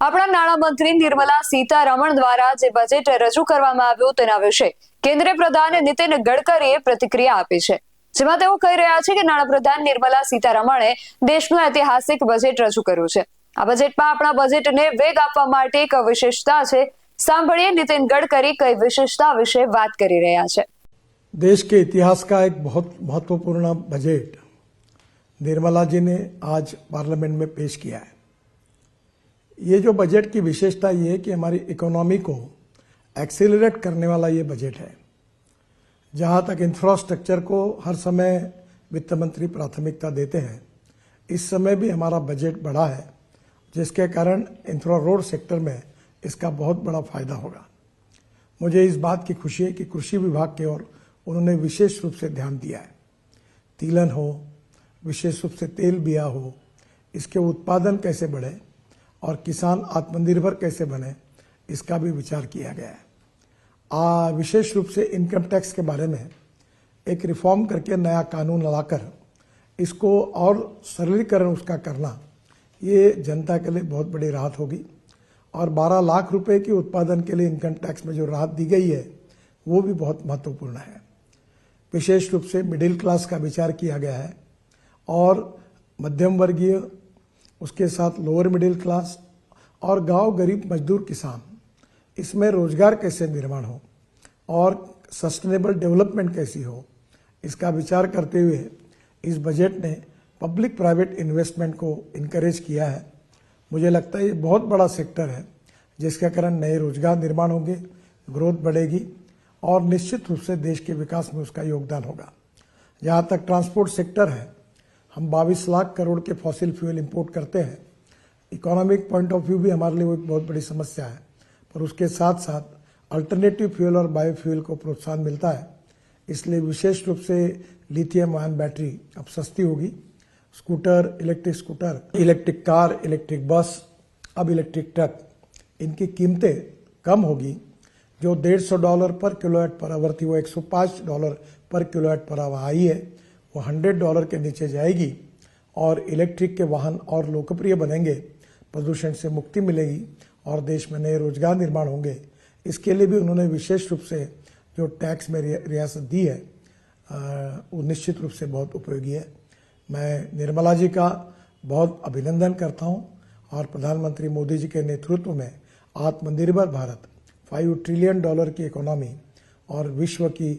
આપણા નાણામંત્રી નિર્મલા સીતારમણ દ્વારા જે બજેટ રજૂ કરવામાં આવ્યું તેના વિશે કેન્દ્રીય પ્રધાન નીતિન ગડકરીએ પ્રતિક્રિયા આપી છે, જેમાં તેઓ કહી રહ્યા છે કે નાણાપ્રધાન નિર્મલા સીતારમણે દેશનું ઐતિહાસિક બજેટ રજૂ કર્યું છે। આ બજેટમાં આપણા બજેટને વેગ આપવા માટે એક વિશેષતા છે। સાંભળીએ નીતિન गडकरी કઈ વિશेषता વિશે વાત કરી રહ્યા છે। देश के इतिहास का एक बहुत महत्वपूर्ण बजट निर्मला जी ने आज पार्लियामेंट में पेश किया है। ये जो बजट की विशेषता ये है कि हमारी इकोनॉमी को एक्सेलरेट करने वाला ये बजट है। जहाँ तक इंफ्रास्ट्रक्चर को हर समय वित्त मंत्री प्राथमिकता देते हैं, इस समय भी हमारा बजट बढ़ा है, जिसके कारण इंफ्रा रोड सेक्टर में इसका बहुत बड़ा फायदा होगा। मुझे इस बात की खुशी है कि कृषि विभाग की ओर उन्होंने विशेष रूप से ध्यान दिया है। तिलहन हो, विशेष रूप से तेल बिया हो, इसके उत्पादन कैसे बढ़े और किसान आत्मनिर्भर कैसे बने, इसका भी विचार किया गया है। विशेष रूप से इनकम टैक्स के बारे में एक रिफॉर्म करके नया कानून लाकर इसको और सरलीकरण उसका करना, ये जनता के लिए बहुत बड़ी राहत होगी। और 12 लाख रुपए की उत्पादन के लिए इनकम टैक्स में जो राहत दी गई है वो भी बहुत महत्वपूर्ण है। विशेष रूप से मिडिल क्लास का विचार किया गया है और मध्यम वर्गीय, उसके साथ लोअर मिडिल क्लास और गांव गरीब मजदूर किसान, इसमें रोजगार कैसे निर्माण हो और सस्टेनेबल डेवलपमेंट कैसी हो, इसका विचार करते हुए इस बजट ने पब्लिक प्राइवेट इन्वेस्टमेंट को इनकरेज किया है। मुझे लगता है ये बहुत बड़ा सेक्टर है, जिसके कारण नए रोजगार निर्माण होंगे, ग्रोथ बढ़ेगी और निश्चित रूप से देश के विकास में उसका योगदान होगा। जहाँ तक ट्रांसपोर्ट सेक्टर है, हम 22 लाख करोड़ के फॉसिल फ्यूल इंपोर्ट करते हैं। इकोनॉमिक पॉइंट ऑफ व्यू भी हमारे लिए एक बहुत बड़ी समस्या है, पर उसके साथ साथ अल्टरनेटिव फ्यूल और बायोफ्यूल को प्रोत्साहन मिलता है। इसलिए विशेष रूप से लिथियम आयन बैटरी अब सस्ती होगी। Scooter, electric car, electric bus, अब इलेक्ट्रिक ट्रक, इनकी कीमतें कम होगी। जो $150 पर किलोवाट पर आवर थी वो $105 पर किलोवाट पर आवर आई है, वो $100 के नीचे जाएगी और इलेक्ट्रिक के वाहन और लोकप्रिय बनेंगे, प्रदूषण से मुक्ति मिलेगी और देश में नए रोजगार निर्माण होंगे। इसके लिए भी उन्होंने विशेष रूप से जो टैक्स में रियासत दी है वो निश्चित रूप से बहुत उपयोगी है। मैं निर्मला जी का बहुत अभिनंदन करता हूं और प्रधानमंत्री मोदी जी के नेतृत्व में आत्मनिर्भर भारत, $5 ट्रिलियन की इकोनॉमी और विश्व की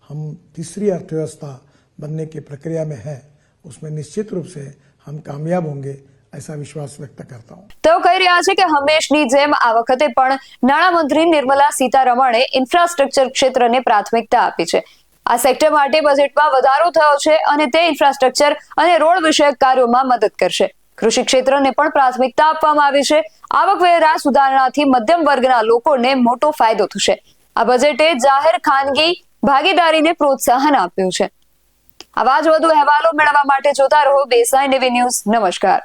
हम तीसरी अर्थव्यवस्था बनने की प्रक्रिया में है, उसमें निश्चित रूप से हम कामयाब होंगे, ऐसा विश्वास व्यक्त करता हूं। तो कही રહ્યા છે કે હંમેશની જેમ આ વખતે પણ નાણામંત્રી નિર્મલા સીતારમણે ઇન્ફ્રાસ્ટ્રક્ચર ક્ષેત્રને પ્રાથમિકતા આપી છે। આ સેક્ટર માટે બજેટમાં વધારો થયો છે અને તે ઇન્ફ્રાસ્ટ્રક્ચર અને રોડ વિષયક કાર્યોમાં મદદ કરશે। કૃષિ ક્ષેત્રને પણ પ્રાથમિકતા આપવામાં આવી છે। આવકવેરા સુધારણાથી મધ્યમ વર્ગના લોકોને મોટો ફાયદો થશે। આ બજેટે જાહેર ખાનગી ભાગીદારીને પ્રોત્સાહન આપ્યું છે। આવા જ વધુ અહેવાલો મેળવવા માટે જોતા રહો બેઝલાઇન ટીવી ન્યૂઝ। નમસ્કાર।